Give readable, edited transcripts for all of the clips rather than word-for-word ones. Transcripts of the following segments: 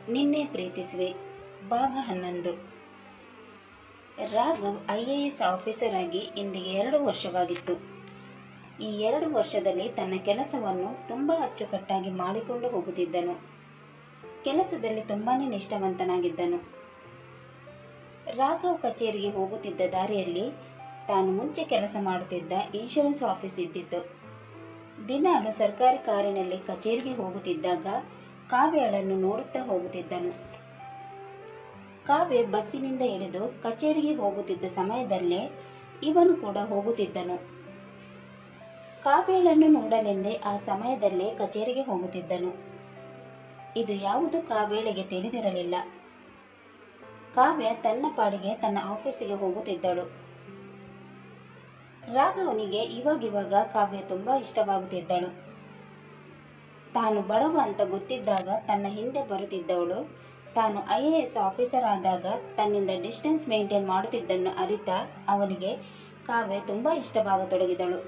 ನಿನ್ನೆ ಪ್ರೀತಿಸುವೆ ಭಾಗ 11. Raghav IAS officer ಆಗಿ ಇಂದಿಗೆ 2 ವರ್ಷವಾಗಿತ್ತು. ಈ 2 ವರ್ಷದಲ್ಲಿ ತನ್ನ ಕೆಲಸವನ್ನು ತುಂಬ ಅಚ್ಚುಕಟ್ಟಾಗಿ ಮಾಡಿಕೊಂಡು ಹೋಗುತ್ತಿದ್ದನು. ಕೆಲಸದಲ್ಲಿ ತುಂಬಾನೇ ನಿಷ್ಠಾವಂತನಾಗಿದ್ದನು. ರಾಘವ್ ಕಚೇರಿಗೆ ಹೋಗುತ್ತಿದ್ದ ದಾರಿಯಲ್ಲಿ ತಾನು ಮುಂಚೆ ಕೆಲಸ ಮಾಡುತ್ತಿದ್ದ ಇನ್ಶೂರೆನ್ಸ್ ಆಫೀಸ್ ಇದ್ದಿತ್ತು. ದಿನಾಲು ಸರ್ಕಾರಿ ಕಾರಿನಲ್ಲಿ ಕಚೇರಿಗೆ ಹೋಗುತ್ತಿದ್ದಾಗ ಕಾವ್ಯಳನ್ನು ನೋಡುತ್ತಾ ಹೋಗುತ್ತಿದ್ದನು. ಕಾವ್ಯ ಬಸ್ಸಿನಿಂದ ಇಳಿದು ಕಚೇರಿಗೆ ಹೋಗುತ್ತಿದ್ದ ಸಮಯದಲ್ಲೇ ಇವನು ಕೂಡ ಹೋಗುತ್ತಿದ್ದನು. ಕಾವ್ಯಳನ್ನು ನೋಡಲೆಂದೇ ಆ ಸಮಯದಲ್ಲೇ ಕಚೇರಿಗೆ ಹೋಗುತ್ತಿದ್ದನು. ಇದು ಯಾವುದು ಕಾವ್ಯಳಿಗೆ ತಿಳಿದಿರಲಿಲ್ಲ. ಕಾವ್ಯ ತನ್ನ ಪಾಡಿಗೆ ತನ್ನ ಆಫೀಸಿಗೆ ಹೋಗುತ್ತಿದ್ದಳು. ರಾಘವನಿಗೆ ಇವಾಗಿವಾಗ ಕಾವ್ಯ ತುಂಬಾ ಇಷ್ಟವಾಗುತ್ತಿದ್ದಳು. ತಾನು ಬಡವ ಅಂತ ಗೊತ್ತಿದ್ದಾಗ ತನ್ನ ಹಿಂದೆ ಬರುತ್ತಿದ್ದವಳು ತಾನು IAS ಆಫೀಸರ್ ಆದಾಗ ತನ್ನಿಂದ ಡಿಸ್ಟೆನ್ಸ್ ಮೇಂಟೈನ್ ಮಾಡುತ್ತಿದ್ದನ್ನು ಅರಿತ ಅವನಿಗೆ ಕಾವ್ಯ ತುಂಬಾ ಇಷ್ಟವಾಗತೊಡಗಿದಳು.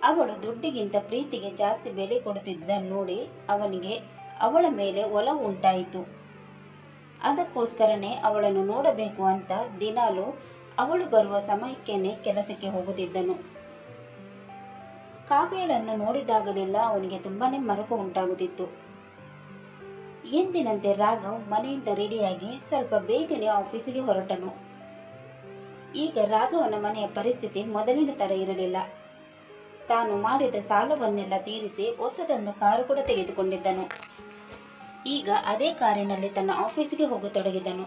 ಅವಳು ದುಡ್ಡಿಗಿಂತ ಪ್ರೀತಿಗೆ ಜಾಸ್ತಿ ಬೆಲೆ ಕೊಡುತ್ತಿದ್ದನ್ನು ನೋಡಿ ಅವನಿಗೆ ಅವಳ ಮೇಲೆ ಒಲವು ಉಂಟಾಯಿತು. ಅದಕ್ಕೋಸ್ಕರನೇ ಅವಳನ್ನು ನೋಡಬೇಕು ಅಂತ ದಿನಾಲು ಅವಳು ಬರುವ ಸಮಯಕ್ಕೇನೆ ಕೆಲಸಕ್ಕೆ ಹೋಗುತ್ತಿದ್ದನು. ಕಾವ್ಯಳನ್ನು ನೋಡಿದಾಗಲೆಲ್ಲ ಅವನಿಗೆ ತುಂಬಾನೇ ಮರುಕು ಉಂಟಾಗುತ್ತಿತ್ತು. ಎಂದಿನಂತೆ ರಾಘವ್ ಮನೆಯಿಂದ ರೆಡಿಯಾಗಿ ಸ್ವಲ್ಪ ಬೇಗನೆ ಆಫೀಸಿಗೆ ಹೊರಟನು. ಈಗ ರಾಘವನ ಮನೆಯ ಪರಿಸ್ಥಿತಿ ಮೊದಲಿನ ತರ ಇರಲಿಲ್ಲ. ತಾನು ಮಾಡಿದ ಸಾಲವನ್ನೆಲ್ಲ ತೀರಿಸಿ ಹೊಸದೊಂದು ಕಾರು ಕೂಡ ತೆಗೆದುಕೊಂಡಿದ್ದನು. ಈಗ ಅದೇ ಕಾರಿನಲ್ಲಿ ತನ್ನ ಆಫೀಸಿಗೆ ಹೋಗತೊಡಗಿದನು.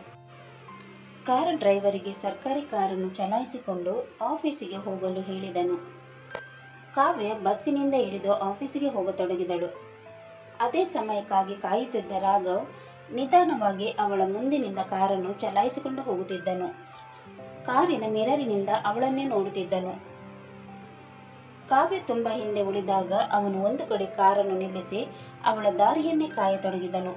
ಕಾರು ಡ್ರೈವರಿಗೆ ಸರ್ಕಾರಿ ಕಾರನ್ನು ಚಲಾಯಿಸಿಕೊಂಡು ಆಫೀಸಿಗೆ ಹೋಗಲು ಹೇಳಿದನು. ಕಾವ್ಯ ಬಸ್ಸಿನಿಂದ ಇಳಿದು ಆಫೀಸಿಗೆ ಹೋಗತೊಡಗಿದಳು. ಅದೇ ಸಮಯಕ್ಕಾಗಿ ಕಾಯುತ್ತಿದ್ದ ರಾಘವ್ ನಿಧಾನವಾಗಿ ಅವಳ ಮುಂದಿನಿಂದ ಕಾರನ್ನು ಚಲಾಯಿಸಿಕೊಂಡು ಹೋಗುತ್ತಿದ್ದನು. ಕಾರಿನ ಮಿರರಿನಿಂದ ಅವಳನ್ನೇ ನೋಡುತ್ತಿದ್ದನು. ಕಾವ್ಯ ತುಂಬ ಹಿಂದೆ ಉಳಿದಾಗ ಅವನು ಒಂದು ಕಡೆ ಕಾರನ್ನು ನಿಲ್ಲಿಸಿ ಅವಳ ದಾರಿಯನ್ನೇ ಕಾಯತೊಡಗಿದನು.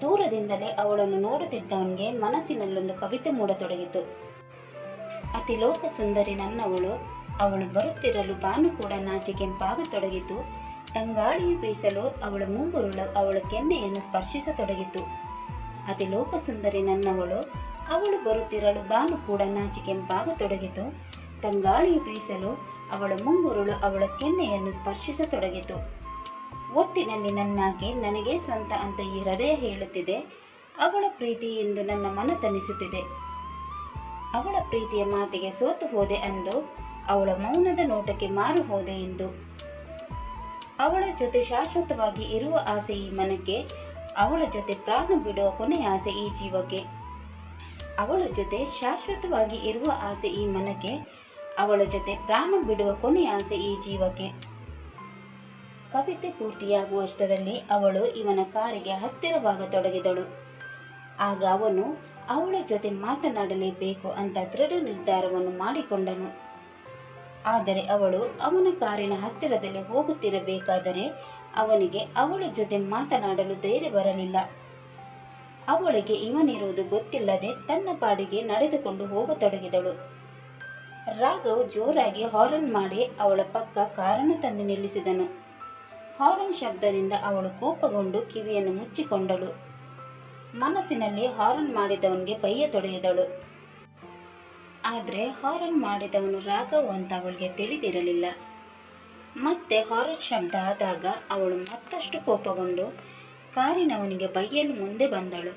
ದೂರದಿಂದಲೇ ಅವಳನ್ನು ನೋಡುತ್ತಿದ್ದವನಿಗೆ ಮನಸ್ಸಿನಲ್ಲೊಂದು ಕವಿತೆ ಮೂಡತೊಡಗಿತು. ಅತಿ ಲೋಕ ಸುಂದರಿ ನನ್ನವಳು, ಅವಳು ಬರುತ್ತಿರಲು ಬಾನು ಕೂಡ ನಾಚಿ ಕೆಂಪಾಗತೊಡಗಿತು. ತಂಗಾಳಿಯು ಬೀಸಲು ಅವಳ ಮುಂಗುರುಳು ಅವಳ ಕೆನ್ನೆಯನ್ನು ಸ್ಪರ್ಶಿಸತೊಡಗಿತು. ಅತಿ ಲೋಕ ಸುಂದರಿ ನನ್ನವಳು, ಅವಳು ಬರುತ್ತಿರಲು ಬಾನು ಕೂಡ ನಾಚಿ ಕೆಂಪಾಗತೊಡಗಿತು. ತಂಗಾಳಿಯು ಬೀಸಲು ಅವಳ ಮುಂಗುರುಳು ಅವಳ ಕೆನ್ನೆಯನ್ನು ಸ್ಪರ್ಶಿಸತೊಡಗಿತು. ಒಟ್ಟಿನಲ್ಲಿ ನನ್ನಾಕೆ ನನಗೆ ಸ್ವಂತ ಅಂತ ಈ ಹೃದಯ ಹೇಳುತ್ತಿದೆ. ಅವಳ ಪ್ರೀತಿ ಎಂದು ನನ್ನ ಮನ ತನಿಸುತ್ತಿದೆ. ಅವಳ ಪ್ರೀತಿಯ ಮಾತಿಗೆ ಸೋತು ಹೋದೆ ಅಂದು, ಅವಳ ಮೌನದ ನೋಟಕ್ಕೆ ಮಾರು ಹೋದೆ ಎಂದು. ಅವಳ ಜೊತೆ ಶಾಶ್ವತವಾಗಿ ಇರುವ ಆಸೆ ಈ ಮನಕ್ಕೆ, ಅವಳ ಜೊತೆ ಪ್ರಾಣ ಬಿಡುವ ಕೊನೆಯ ಆಸೆ ಈ ಜೀವಕ್ಕೆ. ಅವಳ ಜೊತೆ ಶಾಶ್ವತವಾಗಿ ಇರುವ ಆಸೆ ಈ ಮನಕ್ಕೆ, ಅವಳ ಜೊತೆ ಪ್ರಾಣ ಬಿಡುವ ಕೊನೆಯ ಆಸೆ ಈ ಜೀವಕ್ಕೆ. ಕವಿತೆ ಪೂರ್ತಿಯಾಗುವಷ್ಟರಲ್ಲಿ ಅವಳು ಇವನ ಕಾರಿಗೆ ಹತ್ತಿರವಾಗತೊಡಗಿದಳು. ಆಗ ಅವನು ಅವಳ ಜೊತೆ ಮಾತನಾಡಲೇಬೇಕು ಅಂತ ದೃಢ ನಿರ್ಧಾರವನ್ನು ಮಾಡಿಕೊಂಡನು. ಆದರೆ ಅವಳು ಅವನ ಕಾರಿನ ಹತ್ತಿರದಲ್ಲಿ ಹೋಗುತ್ತಿರಬೇಕಾದರೆ ಅವನಿಗೆ ಅವಳ ಜೊತೆ ಮಾತನಾಡಲು ಧೈರ್ಯ ಬರಲಿಲ್ಲ. ಅವಳಿಗೆ ಇವನಿರುವುದು ಗೊತ್ತಿಲ್ಲದೆ ತನ್ನ ಪಾಡಿಗೆ ನಡೆದುಕೊಂಡು ಹೋಗತೊಡಗಿದಳು. ರಾಘವ್ ಜೋರಾಗಿ ಹಾರನ್ ಮಾಡಿ ಅವಳ ಪಕ್ಕ ಕಾರನ್ನು ತಂದು ನಿಲ್ಲಿಸಿದನು. ಹಾರನ್ ಶಬ್ದದಿಂದ ಅವಳು ಕೋಪಗೊಂಡು ಕಿವಿಯನ್ನು ಮುಚ್ಚಿಕೊಂಡಳು. ಮನಸ್ಸಿನಲ್ಲಿ ಹಾರನ್ ಮಾಡಿದವನಿಗೆ ಬೈಯತೊಡಗಿದಳು. ಆದರೆ ಹಾರನ್ ಮಾಡಿದವನು ರಾಘವ್ ಅಂತ ಅವಳಿಗೆ ತಿಳಿದಿರಲಿಲ್ಲ. ಮತ್ತೆ ಹಾರನ್ ಶಬ್ದ ಆದಾಗ ಅವಳು ಮತ್ತಷ್ಟು ಕೋಪಗೊಂಡು ಕಾರಿನವನಿಗೆ ಬೈಯಲು ಮುಂದೆ ಬಂದಳು.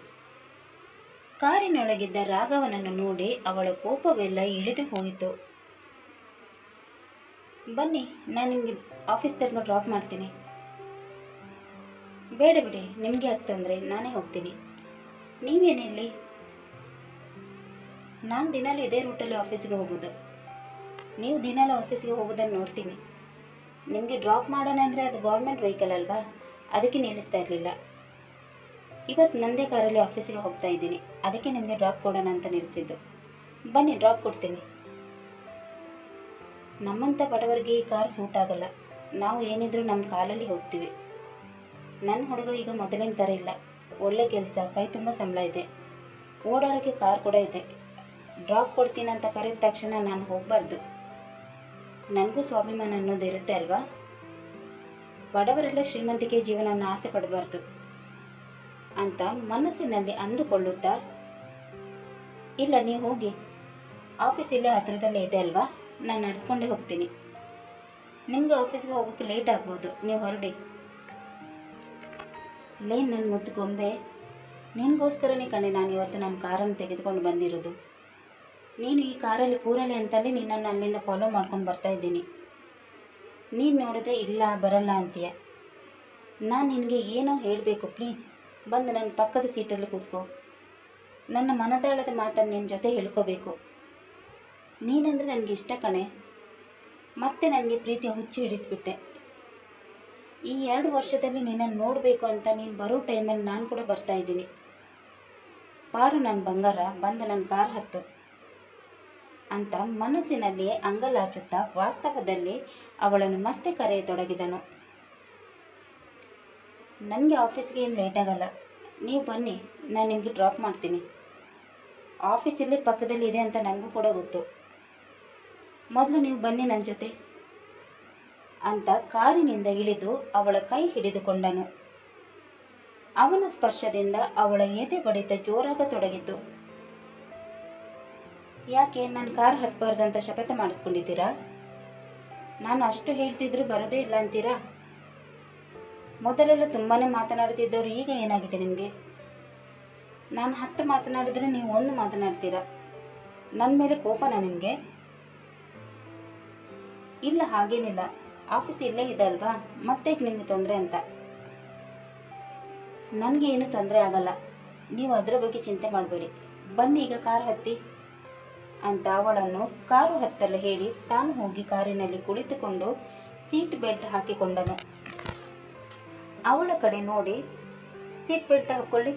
ಕಾರಿನೊಳಗಿದ್ದ ರಾಘವನನ್ನು ನೋಡಿ ಅವಳ ಕೋಪವೆಲ್ಲ ಇಳಿದು ಹೋಯಿತು. ಬನ್ನಿ, ನಾನು ನಿಮಗೆ ಆಫೀಸ್ ತನಕ ಡ್ರಾಪ್ ಮಾಡ್ತೀನಿ. ಬೇಡ ಬಿಡಿ, ನಿಮಗೆ ಆಗ್ತಂದ್ರೆ ನಾನೇ ಹೋಗ್ತೀನಿ. ನೀವೇನಿಲ್ಲಿ? ನಾನು ದಿನಾಲು ಇದೇ ರೂಟಲ್ಲಿ ಆಫೀಸಿಗೆ ಹೋಗೋದು. ನೀವು ದಿನಾಲು ಆಫೀಸಿಗೆ ಹೋಗೋದನ್ನು ನೋಡ್ತೀನಿ. ನಿಮಗೆ ಡ್ರಾಪ್ ಮಾಡೋಣ ಅಂದರೆ ಅದು ಗೌರ್ಮೆಂಟ್ ವೆಹಿಕಲ್ ಅಲ್ವಾ, ಅದಕ್ಕೆ ನಿಲ್ಲಿಸ್ತಾ ಇರಲಿಲ್ಲ. ಇವತ್ತು ನಂದೇ ಕಾರಲ್ಲಿ ಆಫೀಸಿಗೆ ಹೋಗ್ತಾ ಇದ್ದೀನಿ, ಅದಕ್ಕೆ ನಿಮಗೆ ಡ್ರಾಪ್ ಕೊಡೋಣ ಅಂತ ನಿಲ್ಲಿಸಿದ್ದು. ಬನ್ನಿ, ಡ್ರಾಪ್ ಕೊಡ್ತೀನಿ. ನಮ್ಮಂಥ ಬಡವರಿಗೆ ಈ ಕಾರ್ ಸೂಟ್ ಆಗಲ್ಲ. ನಾವು ಏನಿದ್ರೂ ನಮ್ಮ ಕಾಲಲ್ಲಿ ಹೋಗ್ತೀವಿ. ನನ್ನ ಹುಡುಗ ಈಗ ಮೊದಲಿನ ಥರ ಇಲ್ಲ. ಒಳ್ಳೆ ಕೆಲಸ, ಕೈ ತುಂಬ ಸಂಬಳ ಇದೆ, ಓಡಾಡೋಕ್ಕೆ ಕಾರ್ ಕೂಡ ಇದೆ. ಡ್ರಾಪ್ ಕೊಡ್ತೀನಿ ಅಂತ ಕರೆದ ತಕ್ಷಣ ನಾನು ಹೋಗಬಾರ್ದು. ನನಗೂ ಸ್ವಾಭಿಮಾನ ಅನ್ನೋದು ಇರುತ್ತೆ ಅಲ್ವಾ. ಬಡವರೆಲ್ಲ ಶ್ರೀಮಂತಿಕೆ ಜೀವನವನ್ನು ಆಸೆ ಪಡಬಾರ್ದು. ಅಂತ ಮನಸ್ಸಿನಲ್ಲಿ ಅಂದುಕೊಳ್ಳುತ್ತಾ, ಇಲ್ಲ ನೀವು ಹೋಗಿ, ಆಫೀಸ್ ಇಲ್ಲೇ ಹತ್ರದಲ್ಲೇ ಇದೆ ಅಲ್ವಾ, ನಾನು ನಡೆಸ್ಕೊಂಡೇ ಹೋಗ್ತೀನಿ. ನಿಮಗೆ ಆಫೀಸ್ಗೆ ಹೋಗೋಕ್ಕೆ ಲೇಟ್ ಆಗ್ಬೋದು, ನೀವು ಹೊರಡಿ. ನನ್ನ ಮುದ್ದು ಗೊಂಬೆ, ನಿನಗೋಸ್ಕರನೇ ಕಣೆ ನಾನು ಇವತ್ತು ನನ್ನ ಕಾರನ್ನು ತೆಗೆದುಕೊಂಡು ಬಂದಿರೋದು. ನೀನು ಈ ಕಾರಲ್ಲಿ ಕೂರಲಿ ಅಂತಲೇ ನಿನ್ನನ್ನು ಅಲ್ಲಿಂದ ಫಾಲೋ ಮಾಡ್ಕೊಂಡು ಬರ್ತಾ ಇದ್ದೀನಿ. ನೀನು ನೋಡಿದ್ರೆ ಇಲ್ಲ ಬರಲ್ಲ ಅಂತೀಯ. ನಾನು ನಿನಗೆ ಏನೋ ಹೇಳಬೇಕು, ಪ್ಲೀಸ್ ಬಂದು ನನ್ನ ಪಕ್ಕದ ಸೀಟಲ್ಲಿ ಕೂತ್ಕೋ. ನನ್ನ ಮನದಾಳದ ಮಾತನ್ನು ನಿನ್ನ ಜೊತೆ ಹೇಳ್ಕೋಬೇಕು. ನೀನಂದರೆ ನನಗೆ ಇಷ್ಟ ಕಣೆ. ಮತ್ತೆ ನನಗೆ ಪ್ರೀತಿಯ ಹುಚ್ಚು ಹಿಡಿಸ್ಬಿಟ್ಟೆ. ಈ 2 ವರ್ಷದಲ್ಲಿ ನಿನ್ನನ್ನು ನೋಡಬೇಕು ಅಂತ ನೀನು ಬರೋ ಟೈಮಲ್ಲಿ ನಾನು ಕೂಡ ಬರ್ತಾ ಇದ್ದೀನಿ. ಪಾರು ನನ್ನ ಬಂಗಾರ, ಬಂದು ನನ್ನ ಕಾರ್ ಹತ್ತು ಅಂತ ಮನಸ್ಸಿನಲ್ಲಿಯೇ ಅಂಗಲಾಚುತ್ತಾ ವಾಸ್ತವದಲ್ಲಿ ಅವಳನ್ನು ಮತ್ತೆ ಕರೆಯತೊಡಗಿದನು. ನನಗೆ ಆಫೀಸ್ಗೆ ಏನು ಲೇಟ್ ಆಗಲ್ಲ, ನೀವು ಬನ್ನಿ, ನಾನು ನಿಮಗೆ ಡ್ರಾಪ್ ಮಾಡ್ತೀನಿ. ಆಫೀಸ್ ಇಲ್ಲೇ ಪಕ್ಕದಲ್ಲಿ ಇದೆ ಅಂತ ನನಗೂ ಕೂಡ ಗೊತ್ತು. ಮೊದಲು ನೀವು ಬನ್ನಿ ನನ್ನ ಜೊತೆ ಅಂತ ಕಾರಿನಿಂದ ಇಳಿದು ಅವಳ ಕೈ ಹಿಡಿದುಕೊಂಡನು. ಅವನ ಸ್ಪರ್ಶದಿಂದ ಅವಳ ಎದೆ ಬಡಿತ ಜೋರಾಗತೊಡಗಿತು. ಯಾಕೆ ನನ್ನ ಕಾರ್ ಹತ್ತಬಾರ್ದಂತ ಶಪಥ ಮಾಡಿಸ್ಕೊಂಡಿದ್ದೀರಾ? ನಾನು ಅಷ್ಟು ಹೇಳ್ತಿದ್ರು ಬರೋದೇ ಇಲ್ಲ ಅಂತೀರಾ? ಮೊದಲೆಲ್ಲ ತುಂಬಾ ಮಾತನಾಡ್ತಿದ್ದವರು ಈಗ ಏನಾಗಿದೆ ನಿಮಗೆ? ನಾನು 10 ಮಾತನಾಡಿದ್ರೆ ನೀವು 1 ಮಾತನಾಡ್ತೀರಾ. ನನ್ನ ಮೇಲೆ ಕೋಪನಾ ನಿಮಗೆ? ಇಲ್ಲ, ಹಾಗೇನಿಲ್ಲ, ಆಫೀಸ್ ಇಲ್ಲೇ ಇದೆ ಅಲ್ವಾ, ಮತ್ತೆ ನಿಮಗೆ ತೊಂದರೆ ಅಂತ. ನನಗೆ ಏನು ತೊಂದರೆ ಆಗಲ್ಲ, ನೀವು ಅದರ ಬಗ್ಗೆ ಚಿಂತೆ ಮಾಡಬೇಡಿ. ಬನ್ನಿ ಈಗ ಕಾರು ಹತ್ತಿ ಅಂತ ಅವಳನ್ನು ಕಾರು ಹತ್ತಲು ಹೇಳಿ ತಾನು ಹೋಗಿ ಕಾರಿನಲ್ಲಿ ಕುಳಿತುಕೊಂಡು ಸೀಟ್ ಬೆಲ್ಟ್ ಹಾಕಿಕೊಂಡನು. ಅವಳ ಕಡೆ ನೋಡಿ, ಸೀಟ್ ಬೆಲ್ಟ್ ಹಾಕೊಳ್ಳಿ.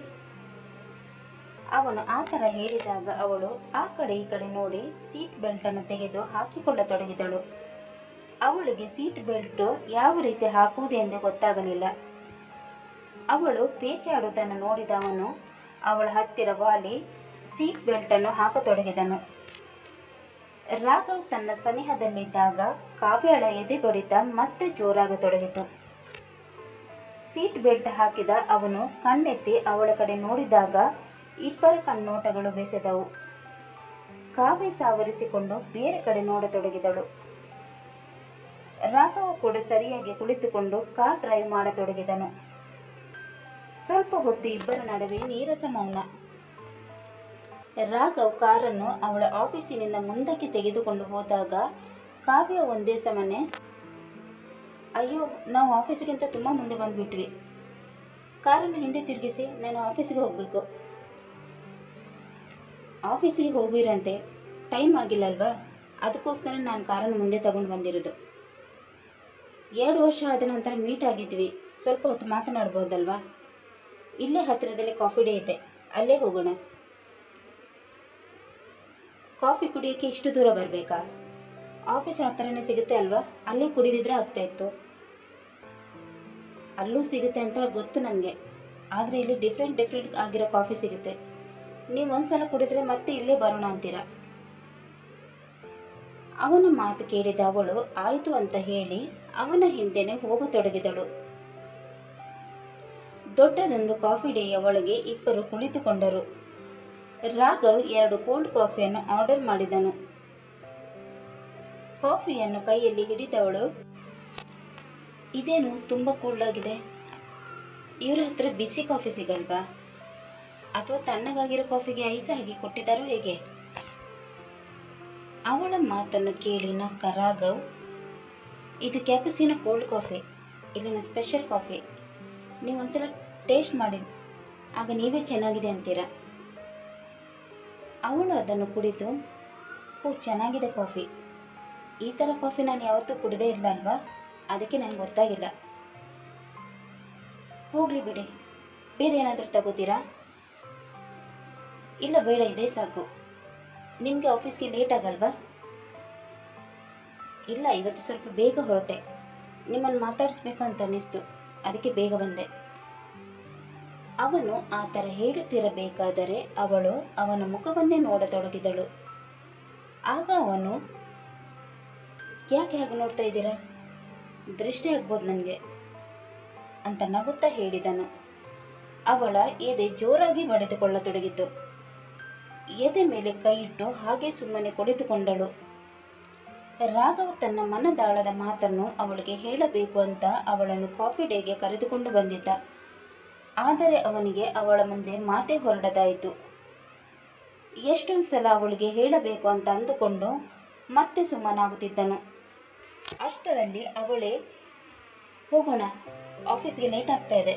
ಅವನು ಆ ಥರ ಹೇಳಿದಾಗ ಅವಳು ಆ ಕಡೆ ಈ ಕಡೆ ನೋಡಿ ಸೀಟ್ ಬೆಲ್ಟನ್ನು ತೆಗೆದು ಹಾಕಿಕೊಳ್ಳತೊಡಗಿದಳು. ಅವಳಿಗೆ ಸೀಟ್ ಬೆಲ್ಟ್ ಯಾವ ರೀತಿ ಹಾಕುವುದೆಂದು ಗೊತ್ತಾಗಲಿಲ್ಲ. ಅವಳು ಪೇಚಾಡುವುದನ್ನು ನೋಡಿದ ಅವನು ಅವಳ ಹತ್ತಿರ ವಾಲಿ ಸೀಟ್ ಬೆಲ್ಟನ್ನು ಹಾಕತೊಡಗಿದನು. ರಾಘವ್ ತನ್ನ ಸನಿಹದಲ್ಲಿದ್ದಾಗ ಕಾವ್ಯಳ ಎದೆ ಬಡಿತ ಮತ್ತೆ ಜೋರಾಗತೊಡಗಿತು. ಸೀಟ್ ಬೆಲ್ಟ್ ಹಾಕಿದ ಅವನು ಕಣ್ಣೆತ್ತಿ ಅವಳ ಕಡೆ ನೋಡಿದಾಗ ಇಬ್ಬರ ಕಣ್ಣೋಟಗಳು ಬೆಸೆದವು. ಕಾವ್ಯ ಸಾವರಿಸಿಕೊಂಡು ಬೇರೆ ಕಡೆ ನೋಡತೊಡಗಿದಳು. ರಾಘವ ಕೂಡ ಸರಿಯಾಗಿ ಕುಳಿತುಕೊಂಡು ಕಾರ್ ಡ್ರೈವ್ ಮಾಡತೊಡಗಿದನು. ಸ್ವಲ್ಪ ಹೊತ್ತು ಇಬ್ಬರ ನಡುವೆ ನೀರಸ ಮೌನ. ರಾಘವ್ ಕಾರನ್ನು ಅವಳ ಆಫೀಸಿನಿಂದ ಮುಂದಕ್ಕೆ ತೆಗೆದುಕೊಂಡು ಹೋದಾಗ ಕಾವ್ಯ ಒಂದೇ ಸಮನೆ, ಅಯ್ಯೋ ನಾವು ಆಫೀಸಿಗಿಂತ ತುಂಬ ಮುಂದೆ ಬಂದುಬಿಟ್ವಿ, ಕಾರನ್ನು ಹಿಂದೆ ತಿರುಗಿಸಿ, ನಾನು ಆಫೀಸಿಗೆ ಹೋಗಬೇಕು. ಆಫೀಸಿಗೆ ಹೋಗಿರಂತೆ, ಟೈಮ್ ಆಗಿಲ್ಲಲ್ವಾ, ಅದಕ್ಕೋಸ್ಕರ ನಾನು ಕಾರನ್ನು ಮುಂದೆ ತಗೊಂಡು ಬಂದಿರೋದು. 2 ವರ್ಷ ಆದ ನಂತರ ಮೀಟ್ ಆಗಿದ್ವಿ, ಸ್ವಲ್ಪ ಹೊತ್ತು ಮಾತನಾಡ್ಬೋದಲ್ವಾ? ಇಲ್ಲೇ ಹತ್ತಿರದಲ್ಲಿ ಕಾಫಿ ಡೇ ಇದೆ, ಅಲ್ಲೇ ಹೋಗೋಣ. ಕಾಫಿ ಕುಡಿಯೋಕ್ಕೆ ಇಷ್ಟು ದೂರ ಬರಬೇಕಾ? ಆಫೀಸ್ ಹತ್ತಿರನೇ ಸಿಗುತ್ತೆ ಅಲ್ವಾ, ಅಲ್ಲೇ ಕುಡಿದಿದ್ರೆ ಆಗ್ತಾ ಇತ್ತು. ಅಲ್ಲೂ ಸಿಗುತ್ತೆ ಅಂತ ಗೊತ್ತು ನನಗೆ, ಆದರೆ ಇಲ್ಲಿ ಡಿಫ್ರೆಂಟ್ ಆಗಿರೋ ಕಾಫಿ ಸಿಗುತ್ತೆ. ನೀವು ಒಂದ್ಸಲ ಕುಡಿದ್ರೆ ಮತ್ತೆ ಇಲ್ಲೇ ಬರೋಣ ಅಂತೀರಾ. ಅವನ ಮಾತು ಕೇಳಿದ ಅವಳು ಆಯಿತು ಅಂತ ಹೇಳಿ ಅವನ ಹಿಂದೆನೆ ಹೋಗತೊಡಗಿದಳು. ದೊಡ್ಡದೊಂದು ಕಾಫಿ ಡೇಯ ಒಳಗೆ ಇಬ್ಬರು ಕುಳಿತುಕೊಂಡರು. ರಾಘವ್ 2 ಕೋಲ್ಡ್ ಕಾಫಿಯನ್ನು ಆರ್ಡರ್ ಮಾಡಿದನು. ಕಾಫಿಯನ್ನು ಕೈಯಲ್ಲಿ ಹಿಡಿದವಳು, ಇದೇನು ತುಂಬ ಕೋಲ್ಡ್ ಆಗಿದೆ, ಇವರ ಹತ್ರ ಬಿಸಿ ಕಾಫಿ ಸಿಗಲ್ವಾ, ಅಥವಾ ತಣ್ಣಗಾಗಿರೋ ಕಾಫಿಗೆ ಐಸ್ ಹಾಕಿ ಕೊಟ್ಟಿದ್ದಾರೋ ಹೇಗೆ? ಅವಳ ಮಾತನ್ನು ಕೇಳಿ ನಕ್ಕ ರಾಘವ್, ಇದು ಕ್ಯಾಪುಸಿನೋ ಕೋಲ್ಡ್ ಕಾಫಿ, ಇಲ್ಲಿನ ಸ್ಪೆಷಲ್ ಕಾಫಿ, ನೀವು ಒಂದ್ಸಲ ಟೇಸ್ಟ್ ಮಾಡಿ, ಆಗ ನೀವೇ ಚೆನ್ನಾಗಿದೆ ಅಂತೀರಾ. ಅವಳು ಅದನ್ನು ಕುಡಿದು, ಓ ಚೆನ್ನಾಗಿದೆ ಕಾಫಿ, ಈ ಥರ ಕಾಫಿ ನಾನು ಯಾವತ್ತೂ ಕುಡಿದೇ ಇಲ್ಲ ಅಲ್ವಾ, ಅದಕ್ಕೆ ನನಗೆ ಗೊತ್ತಾಗಿಲ್ಲ. ಹೋಗಲಿ ಬಿಡಿ, ಬೇರೆ ಏನಾದರೂ ತಗೋತೀರಾ? ಇಲ್ಲ ಬೇಡ, ಇದೇ ಸಾಕು. ನಿಮಗೆ ಆಫೀಸ್ಗೆ ಲೇಟ್ ಆಗಲ್ವಾ? ಇಲ್ಲ, ಇವತ್ತು ಸ್ವಲ್ಪ ಬೇಗ ಹೊರಟೆ, ನಿಮ್ಮನ್ನು ಮಾತಾಡಿಸ್ಬೇಕು ಅಂತ ಅನ್ನಿಸ್ತು, ಅದಕ್ಕೆ ಬೇಗ ಬಂದೆ. ಅವನು ಆ ಥರ ಹೇಳುತ್ತಿರಬೇಕಾದರೆ ಅವಳು ಅವನ ಮುಖವನ್ನೇ ನೋಡತೊಡಗಿದಳು. ಆಗ ಅವನು, ಯಾಕೆ ಹಾಗೆ ನೋಡ್ತಾ ಇದ್ದೀರಾ, ದೃಷ್ಟಿ ಆಗ್ಬೋದು ನನಗೆ ಅಂತ ನಗುತ್ತಾ ಹೇಳಿದನು. ಅವಳ ಎದೆ ಜೋರಾಗಿ ಬಡಿದುಕೊಳ್ಳತೊಡಗಿತು. ಎದೆ ಮೇಲೆ ಕೈ ಇಟ್ಟು ಹಾಗೆ ಸುಮ್ಮನೆ ಕುಳಿತುಕೊಂಡಳು. ರಾಘವ್ ತನ್ನ ಮನದಾಳದ ಮಾತನ್ನು ಅವಳಿಗೆ ಹೇಳಬೇಕು ಅಂತ ಅವಳನ್ನು ಕಾಫಿ ಡೇಗೆ ಕರೆದುಕೊಂಡು ಬಂದಿದ್ದ. ಆದರೆ ಅವನಿಗೆ ಅವಳ ಮುಂದೆ ಮಾತೇ ಹೊರಡದಾಯಿತು. ಎಷ್ಟೊಂದು ಸಲ ಅವಳಿಗೆ ಹೇಳಬೇಕು ಅಂತ ಅಂದುಕೊಂಡು ಮತ್ತೆ ಸುಮ್ಮನಾಗುತ್ತಿದ್ದನು. ಅಷ್ಟರಲ್ಲಿ ಅವಳೇ, ಹೋಗೋಣ, ಆಫೀಸ್ಗೆ ಲೇಟ್ ಆಗ್ತಾ ಇದೆ.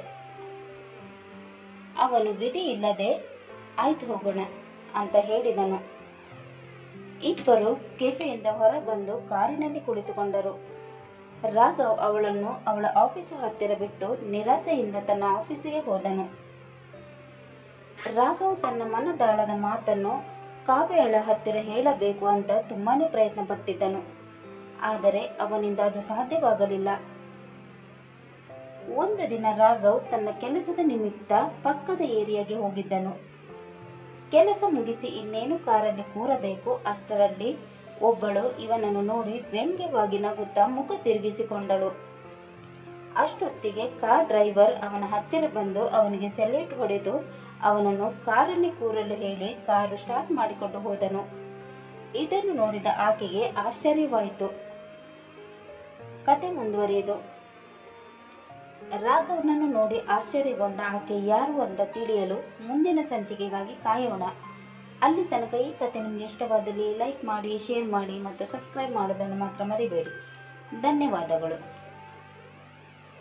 ಅವನು ವಿಧಿ ಇಲ್ಲದೆ ಆಯ್ತು ಹೋಗೋಣ ಅಂತ ಹೇಳಿದನು. ಇಬ್ಬರು ಕೆಫೆಯಿಂದ ಹೊರಬಂದು ಕಾರಿನಲ್ಲಿ ಕುಳಿತುಕೊಂಡರು. ರಾಘವ್ ಅವಳನ್ನು ಅವಳ ಆಫೀಸು ಹತ್ತಿರ ಬಿಟ್ಟು ನಿರಾಸೆಯಿಂದ ತನ್ನ ಆಫೀಸಿಗೆ ಹೋದನು. ರಾಘವ್ ತನ್ನ ಮನದಾಳದ ಮಾತನ್ನು ಕಾವ್ಯಳ ಹತ್ತಿರ ಹೇಳಬೇಕು ಅಂತ ತುಂಬಾನೇ ಪ್ರಯತ್ನ ಪಟ್ಟಿದ್ದನು. ಆದರೆ ಅವನಿಂದ ಅದು ಸಾಧ್ಯವಾಗಲಿಲ್ಲ. ಒಂದು ದಿನ ರಾಘವ್ ತನ್ನ ಕೆಲಸದ ನಿಮಿತ್ತ ಪಕ್ಕದ ಏರಿಯಾಗೆ ಹೋಗಿದ್ದನು. ಕೆಲಸ ಮುಗಿಸಿ ಇನ್ನೇನು ಕಾರಲ್ಲಿ ಕೂರಬೇಕು, ಅಷ್ಟರಲ್ಲಿ ಒಬ್ಬಳು ಇವನನ್ನು ನೋಡಿ ವ್ಯಂಗ್ಯವಾಗಿ ನಗುತ್ತಾ ಮುಖ ತಿರುಗಿಸಿಕೊಂಡಳು. ಅಷ್ಟೊತ್ತಿಗೆ ಕಾರ್ ಡ್ರೈವರ್ ಅವನ ಹತ್ತಿರ ಬಂದು ಅವನಿಗೆ ಸೆಲ್ಯೂಟ್ ಹೊಡೆದು ಅವನನ್ನು ಕಾರಲ್ಲಿ ಕೂರಲು ಹೇಳಿ ಕಾರು ಸ್ಟಾರ್ಟ್ ಮಾಡಿಕೊಂಡು ಹೋದನು. ಇದನ್ನು ನೋಡಿದ ಆಕೆಗೆ ಆಶ್ಚರ್ಯವಾಯಿತು. ಕತೆ ಮುಂದುವರಿಯಿತು. ರಾಘವ್ನನ್ನು ನೋಡಿ ಆಶ್ಚರ್ಯಗೊಂಡ ಆಕೆ ಯಾರು ಅಂತ ತಿಳಿಯಲು ಮುಂದಿನ ಸಂಚಿಕೆಗಾಗಿ ಕಾಯೋಣ. ಅಲ್ಲಿ ತನಕ ಈ ಕತೆ ನಿಮಗೆ ಇಷ್ಟವಾದಲ್ಲಿ ಲೈಕ್ ಮಾಡಿ, ಶೇರ್ ಮಾಡಿ ಮತ್ತು ಸಬ್ಸ್ಕ್ರೈಬ್ ಮಾಡೋದನ್ನು ಮಾತ್ರ ಮರಿಬೇಡಿ. ಧನ್ಯವಾದಗಳು.